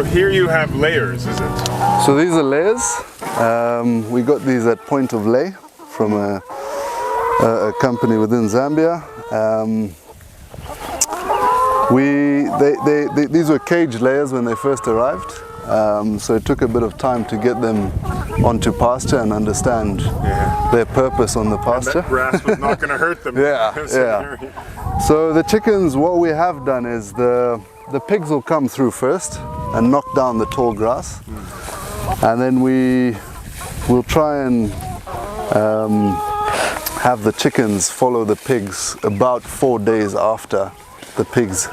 So here you have layers, is it? So these are layers. We got these at Point of Lay from a company within Zambia. These were cage layers when they first arrived. So it took a bit of time to get them onto pasture and understand their purpose on the pasture. And that grass was not going to hurt them. So the chickens, what we have done is the pigs will come through first and knock down the tall grass, and then we will try and have the chickens follow the pigs about 4 days after the pigs.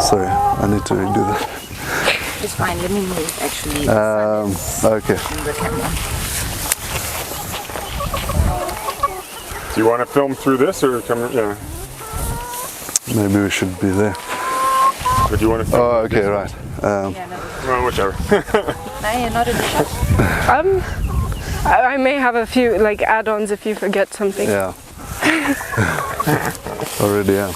Sorry, I need to redo that. It's fine, let me move actually. Okay. Do you want to film through this or come? Yeah. Maybe we should be there. Or do you want to film? Oh, okay, right. Well, whichever. No, you're not in the shot. I may have a few like add-ons if you forget something. Yeah. Already, yeah.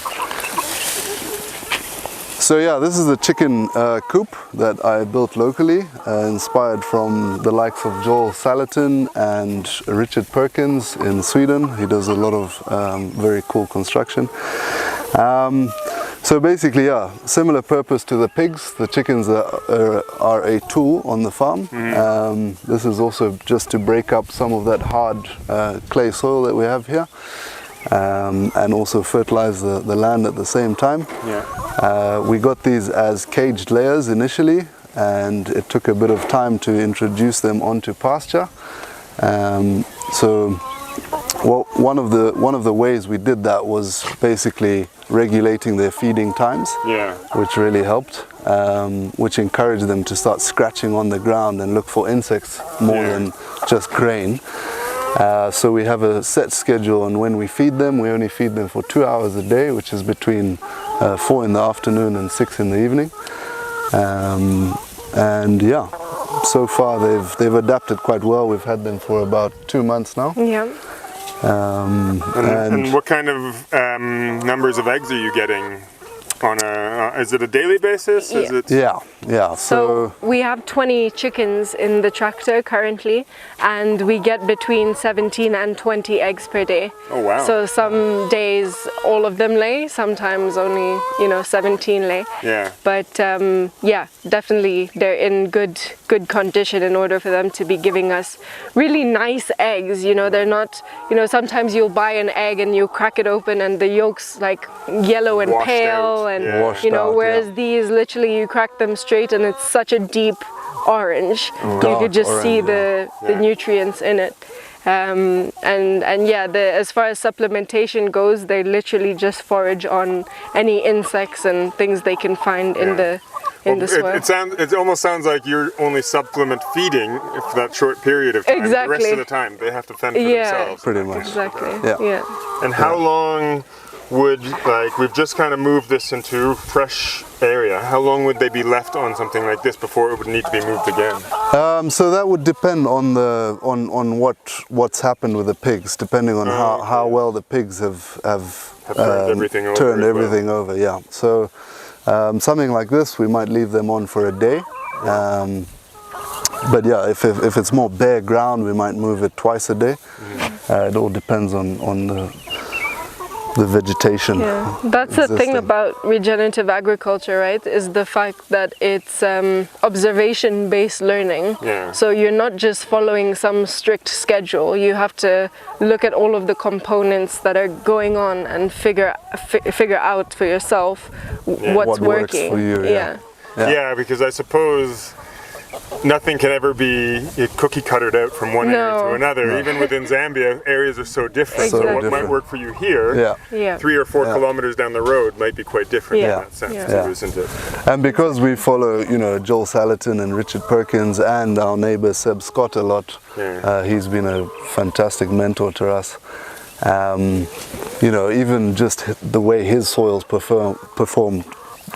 So yeah, this is the chicken coop that I built locally, inspired from the likes of Joel Salatin and Richard Perkins in Sweden. He does a lot of very cool construction. So basically, yeah, similar purpose to the pigs. The chickens are a tool on the farm. This is also just to break up some of that hard clay soil that we have here. And also fertilize the land at the same time. We got these as caged layers initially, and it took a bit of time to introduce them onto pasture. One of the ways we did that was basically regulating their feeding times, which really helped, which encouraged them to start scratching on the ground and look for insects more than just grain. So we have a set schedule on when we feed them. We only feed them for 2 hours a day, which is between 4 in the afternoon and 6 in the evening. And yeah, so far they've adapted quite well. We've had them for about 2 months now. Yeah. And what kind of numbers of eggs are you getting? On is it a daily basis? Yeah. Is it? Yeah. So we have 20 chickens in the tractor currently, and we get between 17 and 20 eggs per day. Oh wow! So some days all of them lay, sometimes only 17 lay. Yeah. But yeah, definitely they're in good condition in order for them to be giving us really nice eggs. They're not. Sometimes you'll buy an egg and you crack it open and the yolk's like yellow and washed pale. Out. And out, whereas these literally you crack them straight and it's such a deep orange. You could just see the nutrients in it. And yeah, as far as supplementation goes, they literally just forage on any insects and things they can find in the soil. It almost sounds like you're only supplement feeding for that short period of time. Exactly. The rest of the time they have to fend for themselves. Pretty much. Exactly. Yeah. And how long would, we've just kind of moved this into fresh area, how long would they be left on something like this before it would need to be moved again? So that would depend on what's happened with the pigs, depending on how well the pigs have turned everything over. Yeah. So something like this, we might leave them on for a day. But yeah, if it's more bare ground, we might move it twice a day. It all depends on the vegetation. Yeah, that's the thing about regenerative agriculture, right? Is the fact that it's observation-based learning. Yeah. So you're not just following some strict schedule. You have to look at all of the components that are going on and figure out for yourself what's working. Works for you, Yeah, because I suppose nothing can ever be cookie cuttered out from one area to another. Even within Zambia, areas are so different. So what might work for you here, 3 or 4 kilometers down the road might be quite different in that sense too, isn't it? And because we follow, Joel Salatin and Richard Perkins and our neighbor Seb Scott a lot, he's been a fantastic mentor to us. Even just the way his soils perform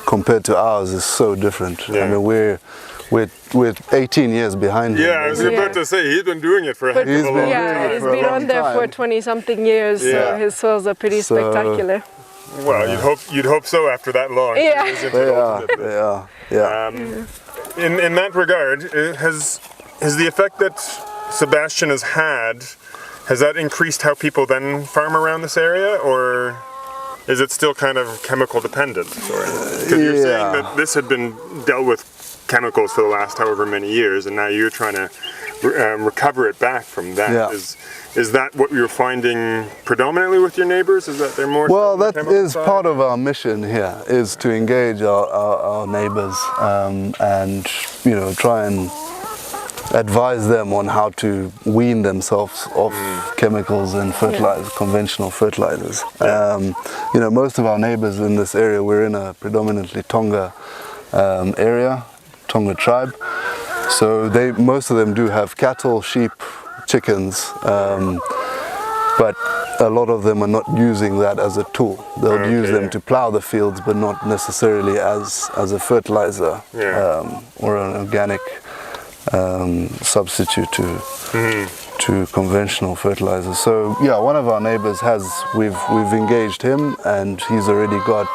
compared to ours is so different. I mean, we're 18 years behind him. Yeah, I was about to say, he's been doing it for a heck of a long time. Yeah, he's been on there for 20-something years, so his soils are pretty spectacular. Well, you'd hope so after that long. Yeah. They are. Yeah. In that regard, has the effect that Sebastian has that increased how people then farm around this area, or is it still kind of chemical dependent? Because you're saying that this had been dealt with chemicals for the last however many years, and now you're trying to recover it back from that. Yeah. Is that what you're finding predominantly with your neighbors? Is that they're more? Well, that is part of our mission here, is to engage our neighbors and try and advise them on how to wean themselves off chemicals and conventional fertilizers. Most of our neighbors in this area, we're in a predominantly Tonga area, Tonga tribe. So most of them do have cattle, sheep, chickens, but a lot of them are not using that as a tool. They'll use them to plow the fields, but not necessarily as a fertilizer or an organic substitute to conventional fertilizers. So one of our neighbors we've engaged him, and he's already got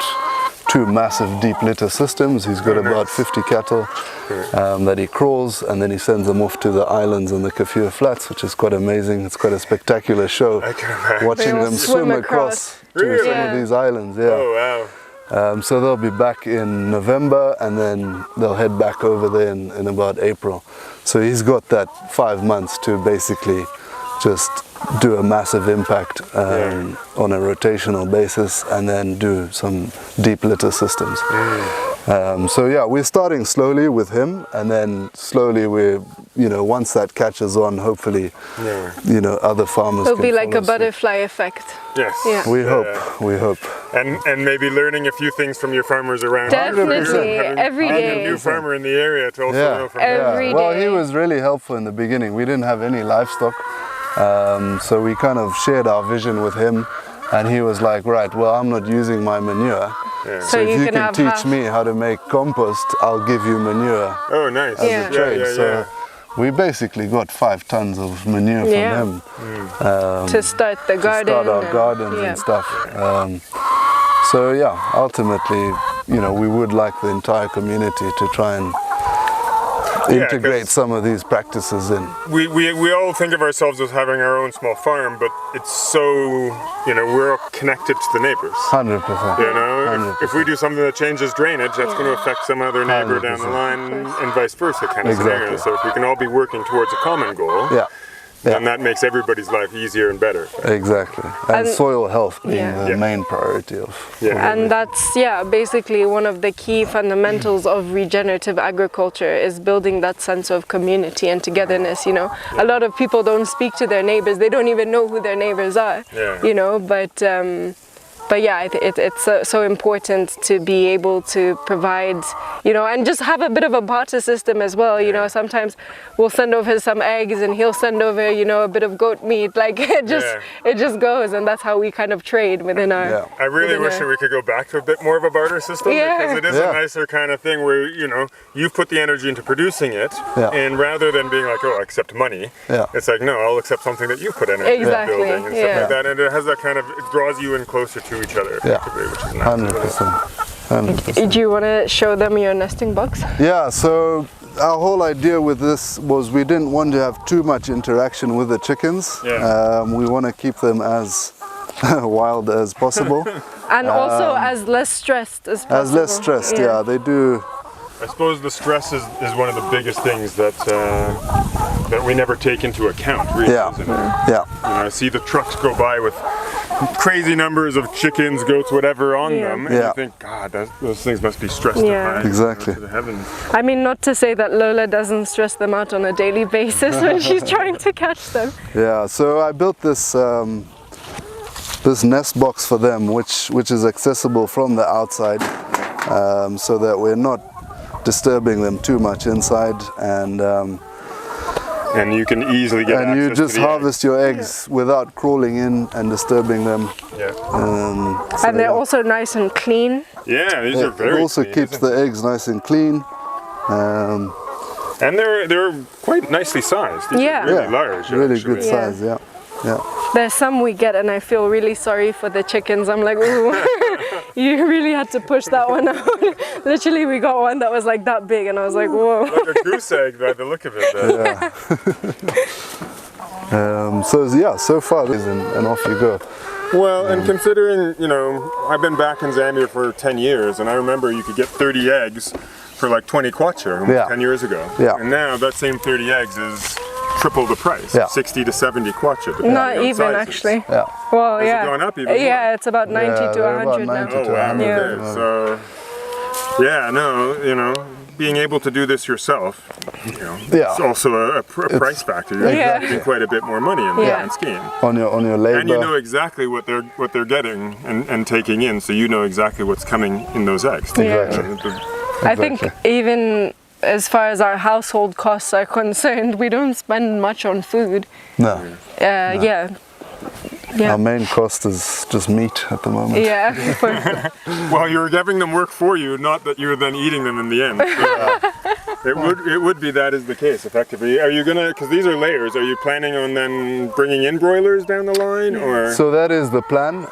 2 massive deep litter systems. He's got about 50 cattle that he crawls, and then he sends them off to the islands and the Kafue Flats, which is quite amazing. It's quite a spectacular show watching them swim across to some of these islands. Oh wow. So they'll be back in November, and then they'll head back over there in about April. So he's got that 5 months to basically just do a massive impact on a rotational basis, and then do some deep litter systems. We're starting slowly with him, and then slowly once that catches on, hopefully, other farmers. It'll be like a butterfly effect. Yes. Yeah. We hope. And maybe learning a few things from your farmers around. Definitely, every day. A new farmer in the area to also know from every day. Well, he was really helpful in the beginning. We didn't have any livestock. So we kind of shared our vision with him, and he was like, right, well, I'm not using my manure. So if you can teach me how to make compost, I'll give you manure. Oh, nice. As a trade. So we basically got 5 tons of manure from him. To start the garden. To start our gardens and stuff. Ultimately, we would like the entire community to try and integrate some of these practices in. We all think of ourselves as having our own small farm, but it's so, we're all connected to the neighbors. 100%. 100%. If we do something that changes drainage, that's going to affect some other neighbor 100%. Down the line, and vice versa kind of scenario. So if we can all be working towards a common goal, then that makes everybody's life easier and better. Exactly. And soil health being the main priority of and that's basically one of the key fundamentals of regenerative agriculture, is building that sense of community and togetherness. A lot of people don't speak to their neighbors, they don't even know who their neighbors are. But it's so important to be able to provide, and just have a bit of a barter system as well. Sometimes we'll send over some eggs, and he'll send over, a bit of goat meat. Like it just goes, and that's how we kind of trade within our. I really wish that we could go back to a bit more of a barter system, because it is a nicer kind of thing where you've put the energy into producing it, and rather than being like, oh, I accept money, it's like, no, I'll accept something that you put energy into building and stuff like that, and it has that kind of, it draws you in closer to each other effectively, which is nice. 100%. Do you want to show them your nesting box? Yeah, so our whole idea with this was we didn't want to have too much interaction with the chickens. We want to keep them as wild as possible. And also as less stressed as possible. As less stressed, they do. I suppose the stress is one of the biggest things that we never take into account, really. I see the trucks go by with crazy numbers of chickens, goats, whatever on them, and you think, God, those things must be stressed high, exactly. to the heavens. I mean, not to say that Lola doesn't stress them out on a daily basis when she's trying to catch them. Yeah, so I built this this nest box for them, which is accessible from the outside, so that we're not disturbing them too much inside, and you can easily get access and you just to the harvest your eggs without crawling in and disturbing them. And they're also nice and clean. Yeah, these are very It also clean, keeps the eggs nice and clean. And they're quite nicely sized. These are really large. Really actually. good size, There's some we get, and I feel really sorry for the chickens. I'm like, ooh. You really had to push that one out. Literally, we got one that was like that big, and I was like, whoa. Like a goose egg by the look of it. Though. Yeah. So far, and off you go. Well, and considering, I've been back in Zambia for 10 years, and I remember you could get 30 eggs for like 20 kwacha 10 years ago. Yeah. And now that same 30 eggs is triple the price, 60 to 70 kwacha. Not even, sizes. Actually. Yeah. Well, Has it gone up even more? Yeah, it's about 90 to 100 now. Oh, wow. Yeah. So, being able to do this yourself, it's also a price factor. You're getting quite a bit more money in the grand scheme. On your labor. And you know exactly what they're getting and taking in, so you know exactly what's coming in those eggs. Exactly. I think even as far as our household costs are concerned, we don't spend much on food. No. Yeah. Our main cost is just meat at the moment. Yeah. Well, you're having them work for you, not that you're then eating them in the end. So it would be that is the case, effectively. Are you gonna, because these are layers, are you planning on then bringing in broilers down the line, or? So that is the plan.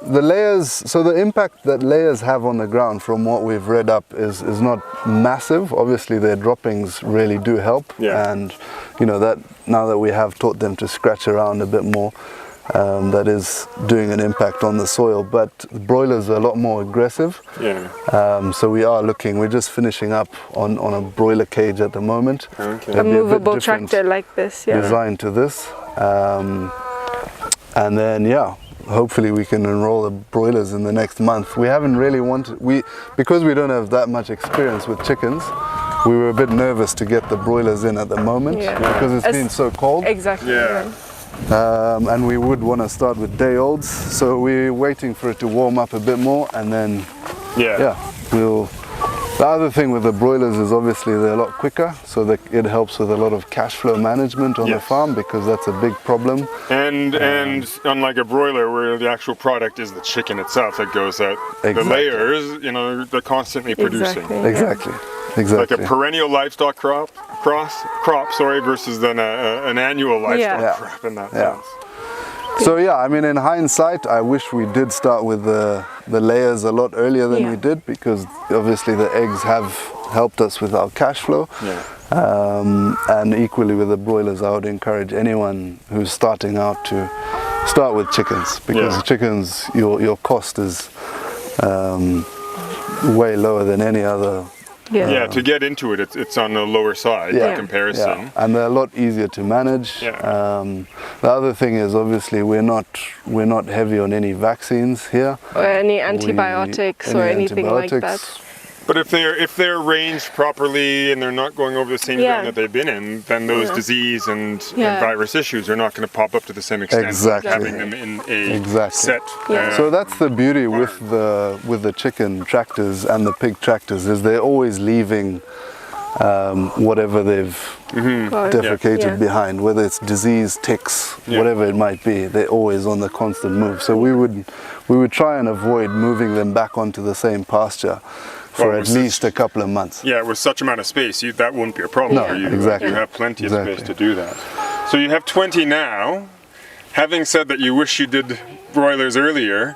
The layers, so the impact that layers have on the ground from what we've read up is not massive. Obviously their droppings really do help, and that now that we have taught them to scratch around a bit more, that is doing an impact on the soil. But broilers are a lot more aggressive. So we're just finishing up on a broiler cage at the moment. A movable tractor like this, designed to this, and then hopefully we can enroll the broilers in the next month. We haven't really because we don't have that much experience with chickens, we were a bit nervous to get the broilers in at the moment because it's been so cold. Exactly. And we would want to start with day olds, so we're waiting for it to warm up a bit more, and then the other thing with the broilers is obviously they're a lot quicker, so that it helps with a lot of cash flow management on the farm, because that's a big problem. And unlike a broiler where the actual product is the chicken itself that goes out, the layers, they're constantly producing. Exactly. Like a perennial livestock crop versus then an annual livestock crop in that sense. So in hindsight, I wish we did start with the layers a lot earlier than we did, because obviously the eggs have helped us with our cash flow. And equally with the broilers, I would encourage anyone who's starting out to start with chickens, because chickens, your cost is way lower than any other. To get into it, it's on the lower side in comparison. And they're a lot easier to manage. The other thing is obviously we're not heavy on any vaccines here. Or any antibiotics or anything like that. But if they're ranged properly and they're not going over the same ground that they've been in, then those disease and virus issues are not going to pop up to the same extent. Exactly. Having them in a set. So that's the beauty with the chicken tractors and the pig tractors, is they're always leaving whatever they've defecated behind, whether it's disease, ticks, whatever it might be. They're always on the constant move. So we would try and avoid moving them back onto the same pasture for at least a couple of months. Yeah, with such amount of space, that won't be a problem for you. Exactly. You have plenty of space to do that. So you have 20 now. Having said that you wish you did broilers earlier,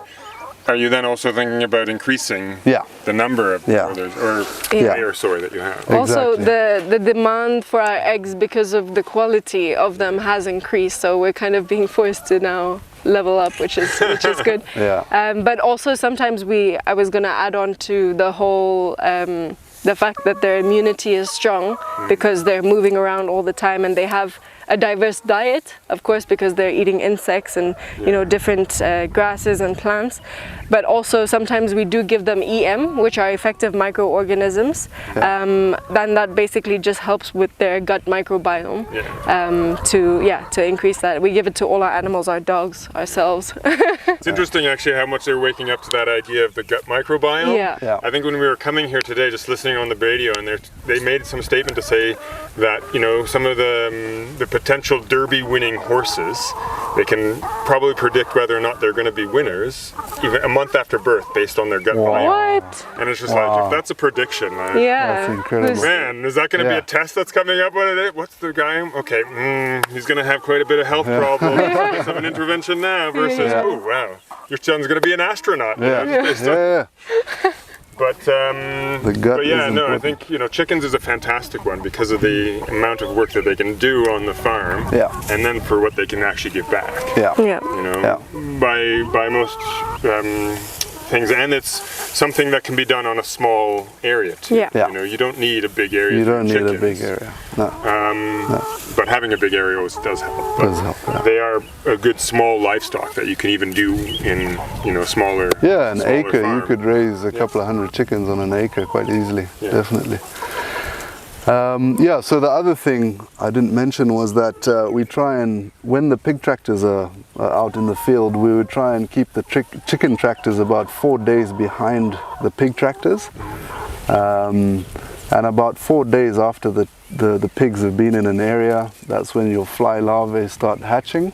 are you then also thinking about increasing the number of broilers or layers that you have? Also, the demand for our eggs, because of the quality of them, has increased. So we're kind of being forced to now level up, which is good. But also sometimes I was going to add on to the whole the fact that their immunity is strong because they're moving around all the time, and they have a diverse diet, of course, because they're eating insects and different grasses and plants. But also sometimes we do give them EM, which are effective microorganisms. Then that basically just helps with their gut microbiome to increase that. We give it to all our animals, our dogs, ourselves. It's interesting actually how much they're waking up to that idea of the gut microbiome. I think when we were coming here today, just listening on the radio, and they made some statement to say that some of the potential Derby winning horses, they can probably predict whether or not they're going to be winners even a month after birth based on their gut biome. What? And it's just like, if that's a prediction, like, That's incredible. man, is that going to be a test that's coming up with it? What's the guy? Okay, he's going to have quite a bit of health problems. Let's have an intervention now versus, oh wow, your son's going to be an astronaut. But I think chickens is a fantastic one because of the amount of work that they can do on the farm, and then for what they can actually give back. By most things, and it's something that can be done on a small area too. You don't need a big area. You don't need a big area. No. But having a big area always does help. They are a good small livestock that you can even do in smaller. Yeah, an acre. Farm. You could raise a couple of hundred chickens on an acre quite easily. Definitely. So the other thing I didn't mention was that we try and, when the pig tractors are out in the field, we would try and keep the chicken tractors about 4 days behind the pig tractors. And about 4 days after the pigs have been in an area, that's when your fly larvae start hatching,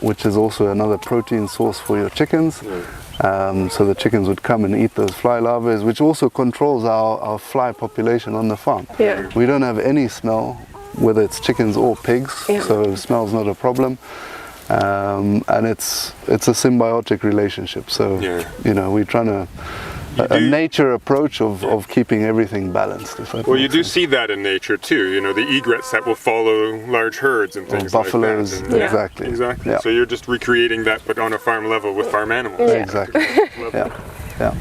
which is also another protein source for your chickens. So the chickens would come and eat those fly larvae, which also controls our fly population on the farm. We don't have any smell, whether it's chickens or pigs, so smell's not a problem. And it's a symbiotic relationship. So we're trying to a nature approach of keeping everything balanced. Well, you do see that in nature too. The egrets that will follow large herds and things buffaloes, like that. Exactly. So you're just recreating that, but on a farm level with farm animals. Exactly. Yeah.